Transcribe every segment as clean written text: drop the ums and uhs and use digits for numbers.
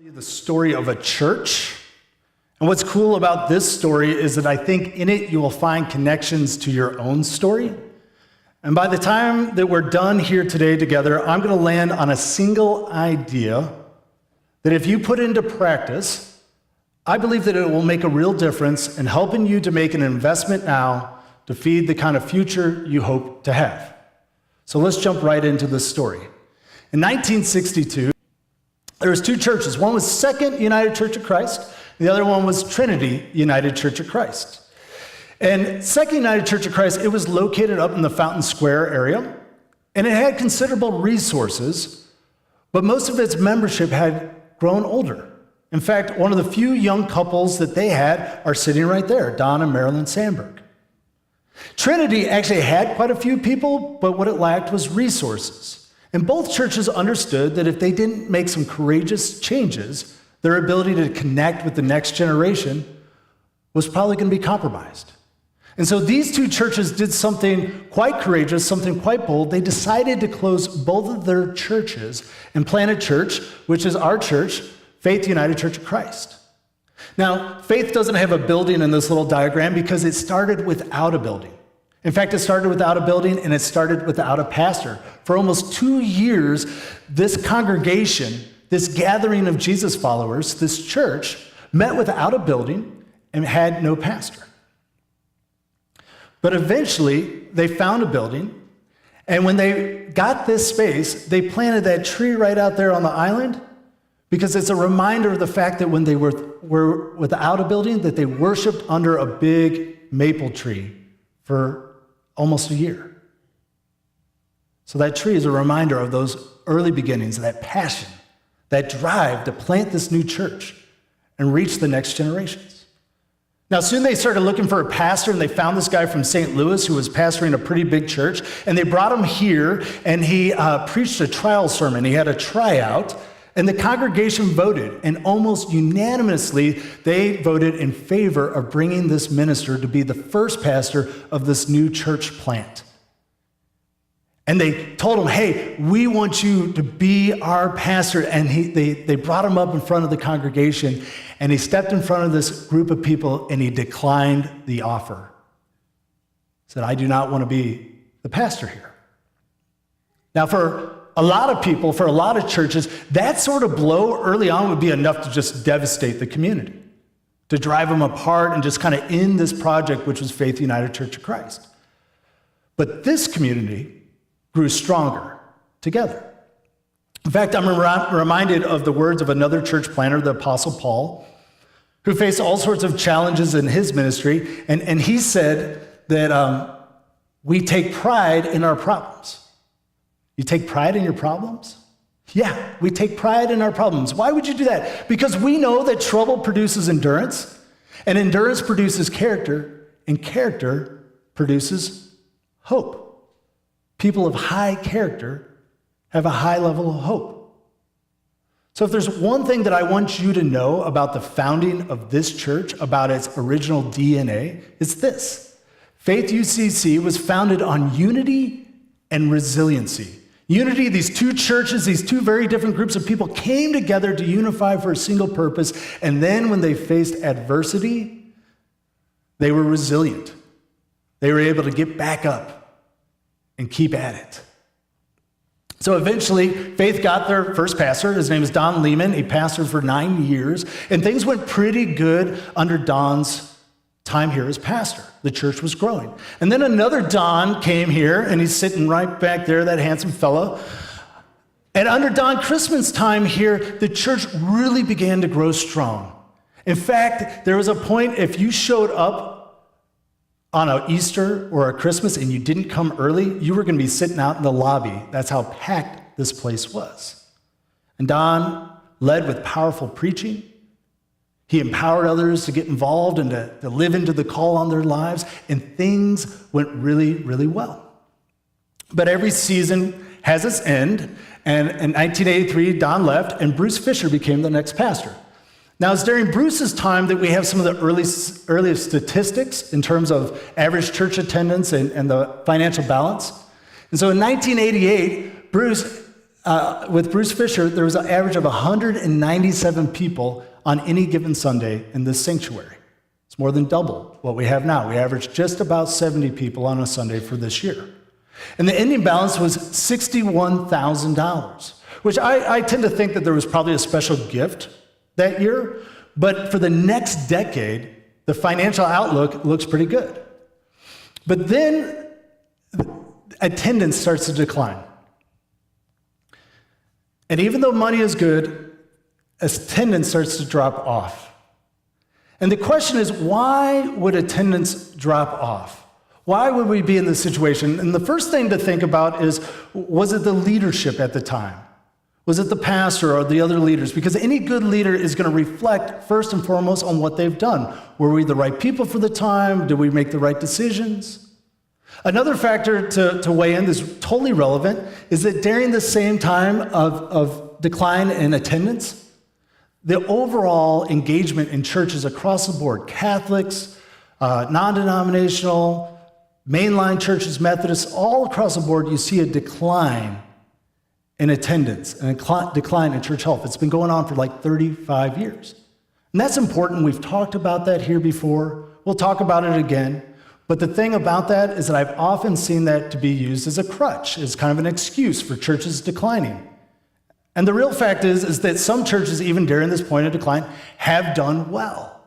The story of a church. And what's cool about this story is that I think in it you will find connections to your own story. And by the time that we're done here today together, I'm going to land on a single idea that if you put into practice, I believe that it will make a real difference in helping you to make an investment now to feed the kind of future you hope to have. So let's jump right into this story. In 1962, there was two churches. One was Second United Church of Christ. The other one was Trinity United Church of Christ. And Second United Church of Christ, it was located up in the Fountain Square area, and it had considerable resources, but most of its membership had grown older. In fact, one of the few young couples that they had are sitting right there, Don and Marilyn Sandberg. Trinity actually had quite a few people, but what it lacked was resources. And both churches understood that if they didn't make some courageous changes, their ability to connect with the next generation was probably going to be compromised. And so these two churches did something quite courageous, something quite bold. They decided to close both of their churches and plant a church, which is our church, Faith United Church of Christ. Now, Faith doesn't have a building in this little diagram because it started without a building. In fact, it started without a building and it started without a pastor. For almost 2 years, this congregation, this gathering of Jesus followers, this church, met without a building and had no pastor. But eventually, they found a building, and when they got this space, they planted that tree right out there on the island because it's a reminder of the fact that when they were without a building, that they worshiped under a big maple tree for almost a year. So that tree is a reminder of those early beginnings, that passion, that drive to plant this new church and reach the next generations. Now, soon they started looking for a pastor, and they found this guy from St. Louis who was pastoring a pretty big church, and they brought him here, and he preached a trial sermon. He had a tryout, and the congregation voted, and almost unanimously, they voted in favor of bringing this minister to be the first pastor of this new church plant. And they told him, hey, we want you to be our pastor. And they brought him up in front of the congregation, and he stepped in front of this group of people, and he declined the offer. He said, I do not want to be the pastor here. Now, for a lot of people, for a lot of churches, that sort of blow early on would be enough to just devastate the community, to drive them apart and just kind of end this project, which was Faith United Church of Christ. But this community grew stronger together. In fact, I'm reminded of the words of another church planter, the Apostle Paul, who faced all sorts of challenges in his ministry, and he said that we take pride in our problems. You take pride in your problems? Yeah, we take pride in our problems. Why would you do that? Because we know that trouble produces endurance, and endurance produces character, and character produces hope. People of high character have a high level of hope. So if there's one thing that I want you to know about the founding of this church, about its original DNA, it's this. Faith UCC was founded on unity and resiliency. Unity, these two churches, these two very different groups of people came together to unify for a single purpose, and then when they faced adversity, they were resilient. They were able to get back up and keep at it. So eventually, Faith got their first pastor. His name is Don Lehman. He pastored for 9 years, and things went pretty good under Don's time here as pastor. The church was growing. And then another Don came here, and he's sitting right back there, that handsome fellow. And under Don Christman's time here, the church really began to grow strong. In fact, there was a point, if you showed up on an Easter or a Christmas and you didn't come early, you were going to be sitting out in the lobby. That's how packed this place was. And Don led with powerful preaching. He empowered others to get involved and to live into the call on their lives, and things went really, really well. But every season has its end, and in 1983, Don left, and Bruce Fisher became the next pastor. Now, it's during Bruce's time that we have some of the earliest statistics in terms of average church attendance and the financial balance. And so in 1988, Bruce with Bruce Fisher, there was an average of 197 people on any given Sunday in this sanctuary. It's more than double what we have now. We average just about 70 people on a Sunday for this year. And the ending balance was $61,000, which I tend to think that there was probably a special gift that year, but for the next decade, the financial outlook looks pretty good. But then attendance starts to decline. And even though money is good, attendance starts to drop off. And the question is, why would attendance drop off? Why would we be in this situation? And the first thing to think about is, was it the leadership at the time? Was it the pastor or the other leaders? Because any good leader is going to reflect first and foremost on what they've done. Were we the right people for the time? Did we make the right decisions? Another factor to weigh in that's totally relevant is that during the same time of decline in attendance, the overall engagement in churches across the board, Catholics, non-denominational, mainline churches, Methodists, all across the board, you see a decline in attendance and a decline in church health. It's been going on for like 35 years. And that's important. We've talked about that here before. We'll talk about it again. But the thing about that is that I've often seen that to be used as a crutch, as kind of an excuse for churches declining. And the real fact is that some churches, even during this point of decline, have done well.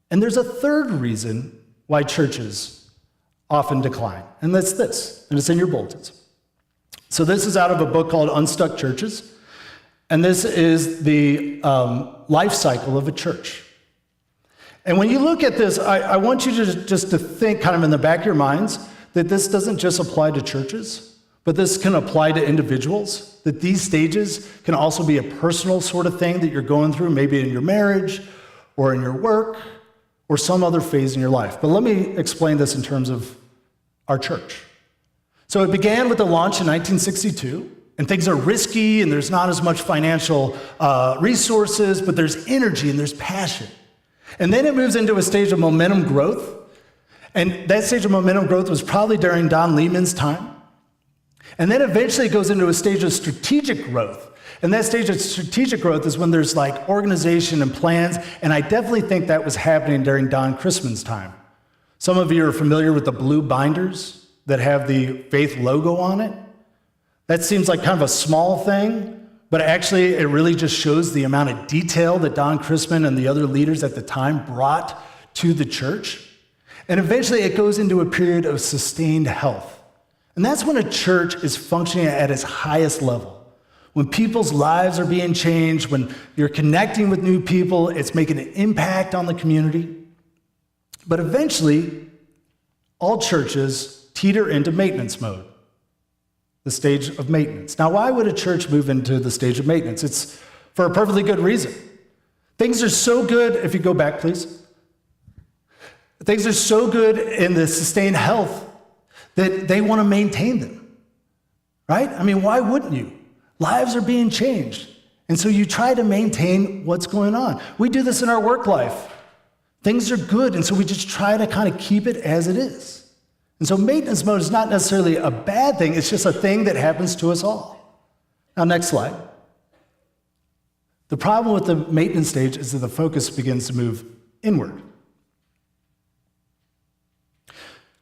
And there's a third reason why churches often decline, and that's this, and it's in your bulletins. So this is out of a book called Unstuck Churches, and this is the life cycle of a church. And when you look at this, I want you to just to think kind of in the back of your minds that this doesn't just apply to churches, but this can apply to individuals, that these stages can also be a personal sort of thing that you're going through, maybe in your marriage or in your work or some other phase in your life. But let me explain this in terms of our church. So it began with the launch in 1962, and things are risky, and there's not as much financial resources, but there's energy and there's passion. And then it moves into a stage of momentum growth, and that stage of momentum growth was probably during Don Lehman's time. And then eventually it goes into a stage of strategic growth. And that stage of strategic growth is when there's like organization and plans, and I definitely think that was happening during Don Chrisman's time. Some of you are familiar with the blue binders that have the faith logo on it. That seems like kind of a small thing, but actually it really just shows the amount of detail that Don Chrisman and the other leaders at the time brought to the church. And eventually it goes into a period of sustained health. And that's when a church is functioning at its highest level. When people's lives are being changed, when you're connecting with new people, it's making an impact on the community. But eventually, all churches teeter into maintenance mode, the stage of maintenance. Now, why would a church move into the stage of maintenance? It's for a perfectly good reason. Things are so good, if you go back, please. Things are so good in the sustained health that they want to maintain them, right? I mean, why wouldn't you? Lives are being changed. And so you try to maintain what's going on. We do this in our work life. Things are good, and so we just try to kind of keep it as it is. And so maintenance mode is not necessarily a bad thing. It's just a thing that happens to us all. Now, next slide. The problem with the maintenance stage is that the focus begins to move inward.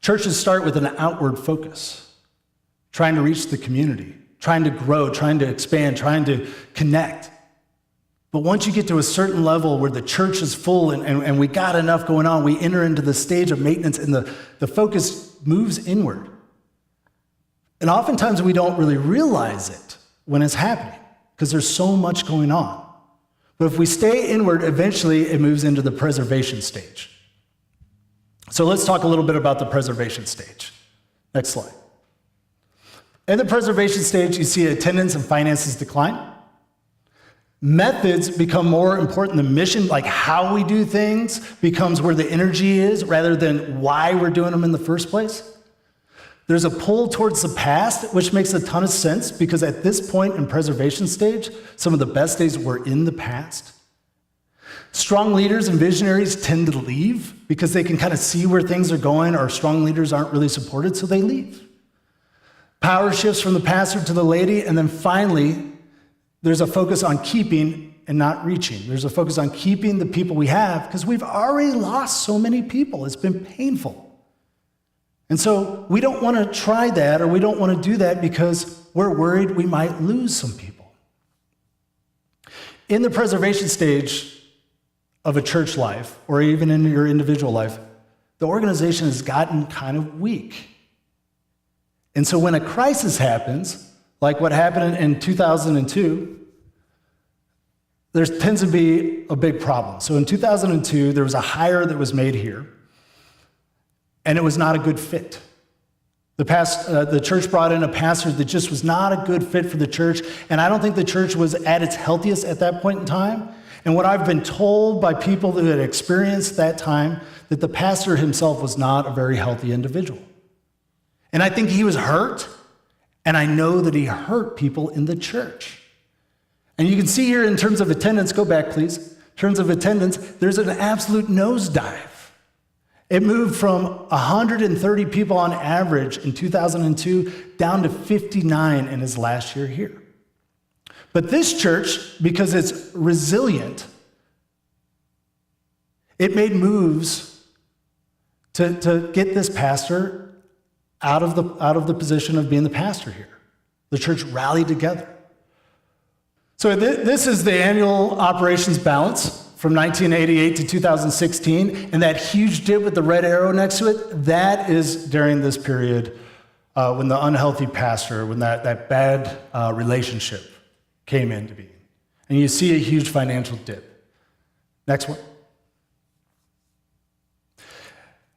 Churches start with an outward focus, trying to reach the community, trying to grow, trying to expand, trying to connect. But once you get to a certain level where the church is full and we got enough going on, we enter into the stage of maintenance and the focus moves inward. And oftentimes we don't really realize it when it's happening because there's so much going on. But if we stay inward, eventually it moves into the preservation stage. So let's talk a little bit about the preservation stage. Next slide. In the preservation stage, you see attendance and finances decline. Methods become more important than mission, like how we do things becomes where the energy is rather than why we're doing them in the first place. There's a pull towards the past, which makes a ton of sense because at this point in preservation stage, some of the best days were in the past. Strong leaders and visionaries tend to leave because they can kind of see where things are going, or strong leaders aren't really supported, so they leave. Power shifts from the pastor to the laity, and then finally, there's a focus on keeping and not reaching. There's a focus on keeping the people we have because we've already lost so many people. It's been painful. And so we don't want to try that, or we don't want to do that because we're worried we might lose some people. In the preservation stage of a church life, or even in your individual life, the organization has gotten kind of weak. And so when a crisis happens, like what happened in 2002, there tends to be a big problem. So in 2002, there was a hire that was made here, and it was not a good fit. The church brought in a pastor that just was not a good fit for the church, and I don't think the church was at its healthiest at that point in time. And what I've been told by people that had experienced that time, that the pastor himself was not a very healthy individual. And I think he was hurt, and I know that he hurt people in the church. And you can see here in terms of attendance, go back please, in terms of attendance, there's an absolute nosedive. It moved from 130 people on average in 2002 down to 59 in his last year here. But this church, because it's resilient, it made moves to get this pastor out of the position of being the pastor here. The church rallied together. So this is the annual operations balance from 1988 to 2016, and that huge dip with the red arrow next to it, that is during this period when the unhealthy pastor, when that bad relationship came into being. And you see a huge financial dip. Next one.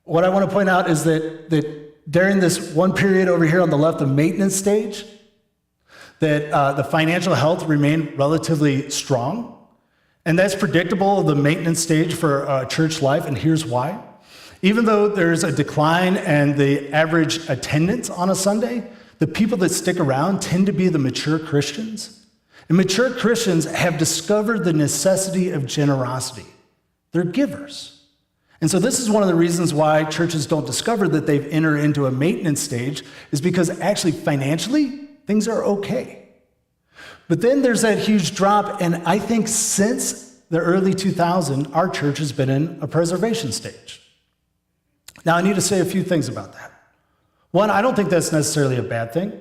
What I want to point out is that during this one period over here on the left, the maintenance stage, that the financial health remained relatively strong. And that's predictable, the maintenance stage for church life, and here's why. Even though there's a decline in the average attendance on a Sunday, the people that stick around tend to be the mature Christians. And mature Christians have discovered the necessity of generosity. They're givers. And so this is one of the reasons why churches don't discover that they've entered into a maintenance stage, is because actually financially, things are okay. But then there's that huge drop, and I think since the early 2000s, our church has been in a preservation stage. Now, I need to say a few things about that. One, I don't think that's necessarily a bad thing.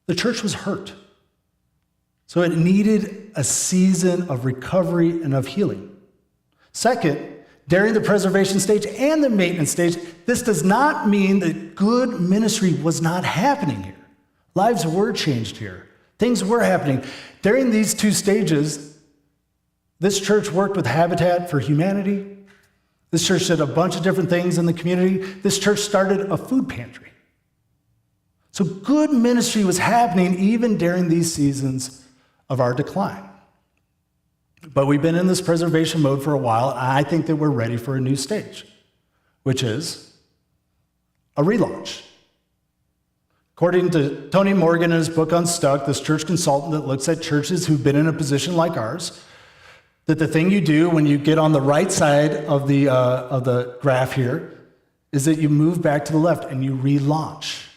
The church was hurt. So it needed a season of recovery and of healing. Second, during the preservation stage and the maintenance stage, this does not mean that good ministry was not happening here. Lives were changed here. Things were happening. During these two stages, this church worked with Habitat for Humanity. This church did a bunch of different things in the community. This church started a food pantry. So good ministry was happening even during these seasons of our decline. But we've been in this preservation mode for a while, and I think that we're ready for a new stage, which is a relaunch. According to Tony Morgan in his book Unstuck, this church consultant that looks at churches who've been in a position like ours, that the thing you do when you get on the right side of the graph here is that you move back to the left and you relaunch.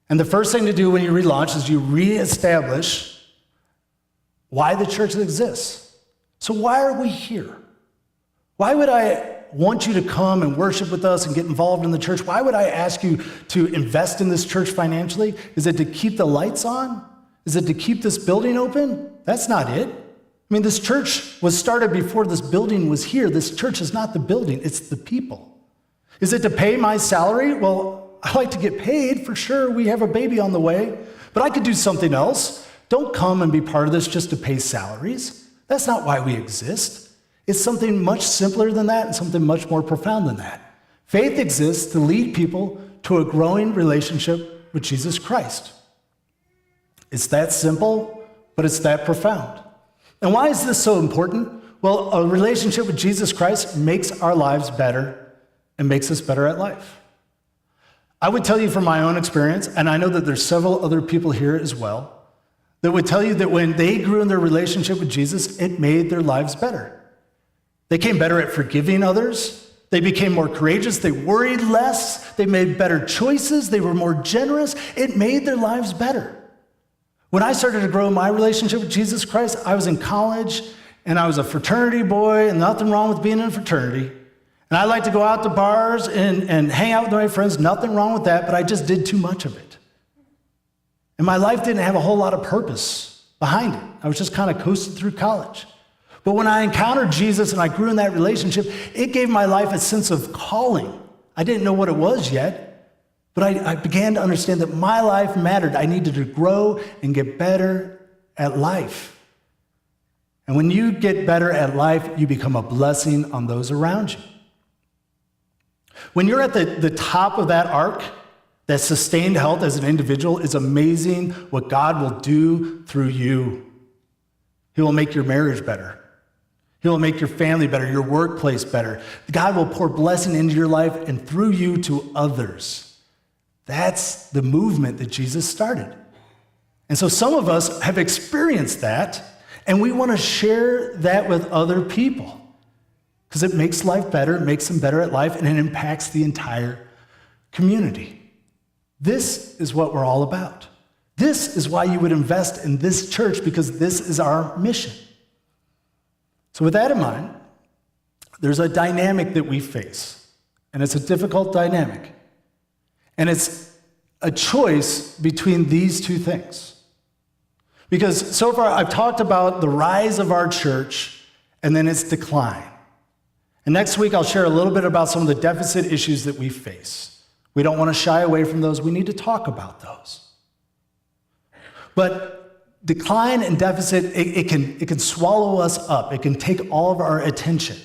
And the first thing to do when you relaunch is you reestablish why the church exists. So why are we here? Why would I want you to come and worship with us and get involved in the church? Why would I ask you to invest in this church financially? Is it to keep the lights on? Is it to keep this building open? That's not it. I mean, this church was started before this building was here. This church is not the building, it's the people. Is it to pay my salary? Well, I like to get paid for sure. We have a baby on the way, but I could do something else. Don't come and be part of this just to pay salaries. That's not why we exist. It's something much simpler than that and something much more profound than that. Faith exists to lead people to a growing relationship with Jesus Christ. It's that simple, but it's that profound. And why is this so important? Well, a relationship with Jesus Christ makes our lives better and makes us better at life. I would tell you from my own experience, and I know that there's several other people here as well, that would tell you that when they grew in their relationship with Jesus, it made their lives better. They became better at forgiving others. They became more courageous. They worried less. They made better choices. They were more generous. It made their lives better. When I started to grow my relationship with Jesus Christ, I was in college, and I was a fraternity boy, and nothing wrong with being in a fraternity. And I like to go out to bars and hang out with my friends. Nothing wrong with that, but I just did too much of it. And my life didn't have a whole lot of purpose behind it. I was just kind of coasting through college. But when I encountered Jesus and I grew in that relationship, it gave my life a sense of calling. I didn't know what it was yet, but I began to understand that my life mattered. I needed to grow and get better at life. And when you get better at life, you become a blessing on those around you. When you're at the top of that arc, that sustained health as an individual, is amazing what God will do through you. He will make your marriage better. He will make your family better, your workplace better. God will pour blessing into your life and through you to others. That's the movement that Jesus started. And so some of us have experienced that, and we want to share that with other people because it makes life better, it makes them better at life, and it impacts the entire community. This is what we're all about. This is why you would invest in this church, because this is our mission. So with that in mind, there's a dynamic that we face, and it's a difficult dynamic. And it's a choice between these two things. Because so far I've talked about the rise of our church and then its decline. And next week I'll share a little bit about some of the deficit issues that we face. We don't want to shy away from those. We need to talk about those. But decline and deficit, it can swallow us up. It can take all of our attention.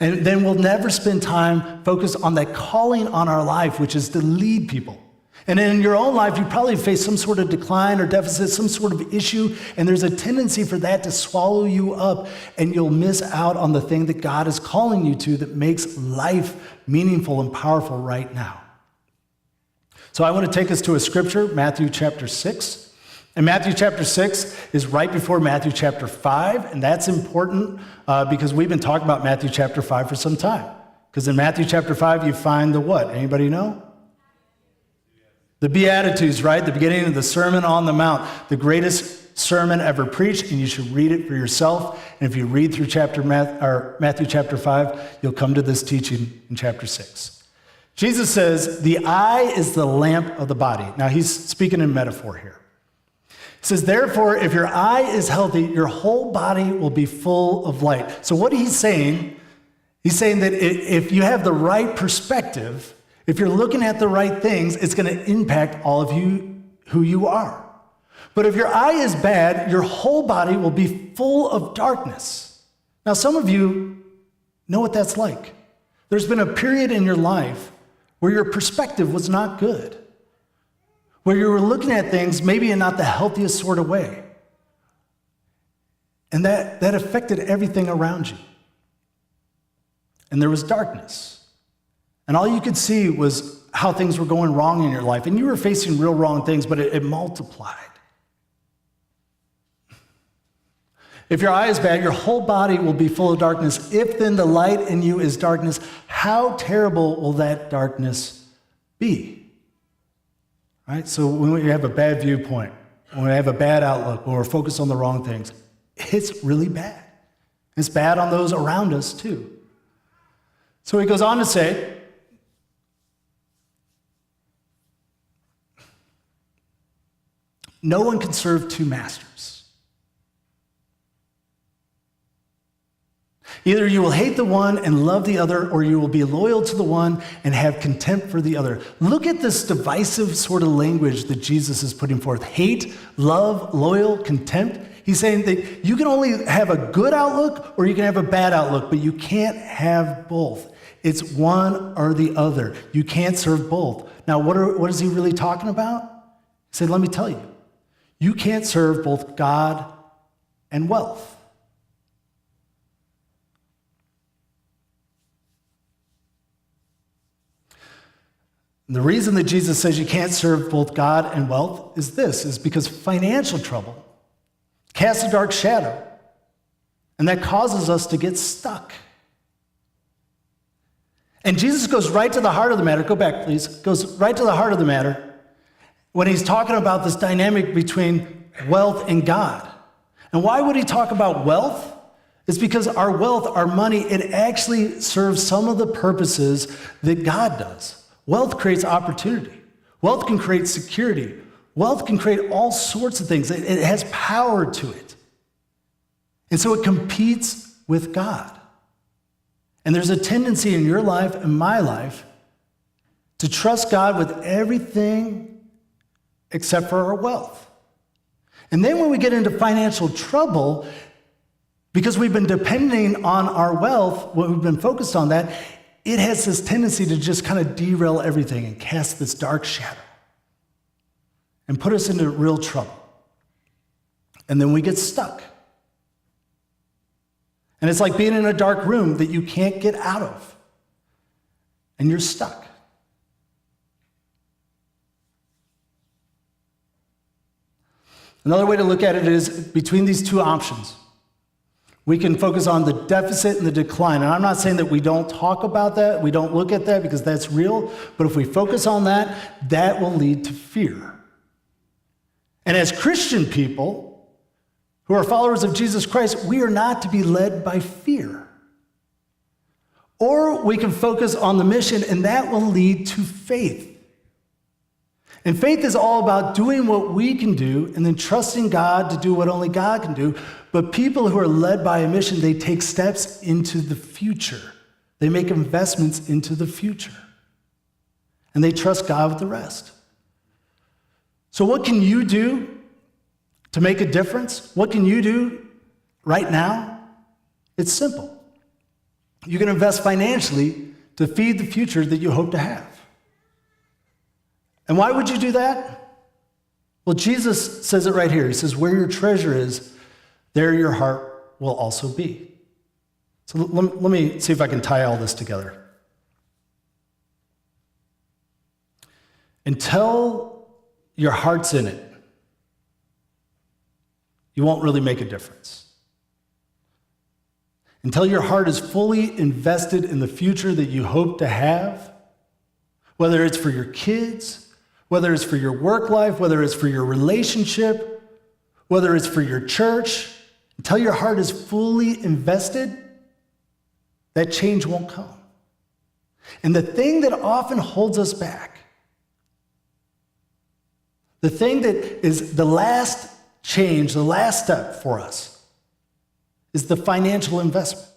And then we'll never spend time focused on that calling on our life, which is to lead people. And in your own life, you probably face some sort of decline or deficit, some sort of issue, and there's a tendency for that to swallow you up, and you'll miss out on the thing that God is calling you to that makes life meaningful and powerful right now. So I want to take us to a scripture, Matthew chapter 6. And Matthew chapter 6 is right before Matthew chapter 5, and that's important because we've been talking about Matthew chapter 5 for some time. Because in Matthew chapter 5, you find the what? Anybody know? The Beatitudes, right? The beginning of the Sermon on the Mount, the greatest sermon ever preached, and you should read it for yourself. And if you read through Matthew chapter 5, you'll come to this teaching in chapter 6. Jesus says, the eye is the lamp of the body. Now, he's speaking in metaphor here. He says, therefore, if your eye is healthy, your whole body will be full of light. So what he's saying that if you have the right perspective, if you're looking at the right things, it's going to impact all of you, who you are. But if your eye is bad, your whole body will be full of darkness. Now, some of you know what that's like. There's been a period in your life where your perspective was not good, where you were looking at things maybe in not the healthiest sort of way. And that affected everything around you. And there was darkness. And all you could see was how things were going wrong in your life. And you were facing real wrong things, but it multiplied. If your eye is bad, your whole body will be full of darkness. If then the light in you is darkness, how terrible will that darkness be? Right? So when we have a bad viewpoint, when we have a bad outlook, when we're focused on the wrong things, it's really bad. It's bad on those around us too. So he goes on to say, no one can serve two masters. Either you will hate the one and love the other, or you will be loyal to the one and have contempt for the other. Look at this divisive sort of language that Jesus is putting forth. Hate, love, loyal, contempt. He's saying that you can only have a good outlook or you can have a bad outlook, but you can't have both. It's one or the other. You can't serve both. Now, what is he really talking about? He said, let me tell you. You can't serve both God and wealth. And the reason that Jesus says you can't serve both God and wealth is because financial trouble casts a dark shadow. And that causes us to get stuck. And Jesus goes right to the heart of the matter. Go back, please. Goes right to the heart of the matter when he's talking about this dynamic between wealth and God. And why would he talk about wealth? It's because our wealth, our money, it actually serves some of the purposes that God does. Wealth creates opportunity. Wealth can create security. Wealth can create all sorts of things. It has power to it. And so it competes with God. And there's a tendency in your life and my life to trust God with everything except for our wealth. And then when we get into financial trouble, because we've been depending on our wealth, when we've been focused on that, it has this tendency to just kind of derail everything and cast this dark shadow and put us into real trouble. And then we get stuck. And it's like being in a dark room that you can't get out of. And you're stuck. Another way to look at it is between these two options. We can focus on the deficit and the decline. And I'm not saying that we don't talk about that, we don't look at that because that's real. But if we focus on that, that will lead to fear. And as Christian people, who are followers of Jesus Christ, we are not to be led by fear. Or we can focus on the mission, and that will lead to faith. And faith is all about doing what we can do and then trusting God to do what only God can do. But people who are led by a mission, they take steps into the future. They make investments into the future. And they trust God with the rest. So what can you do to make a difference? What can you do right now? It's simple. You can invest financially to feed the future that you hope to have. And why would you do that? Well, Jesus says it right here. He says, where your treasure is, there your heart will also be. So let me see if I can tie all this together. Until your heart's in it, you won't really make a difference. Until your heart is fully invested in the future that you hope to have, whether it's for your kids, whether it's for your work life, whether it's for your relationship, whether it's for your church, until your heart is fully invested, that change won't come. And the thing that often holds us back, the thing that is the last change, the last step for us, is the financial investment.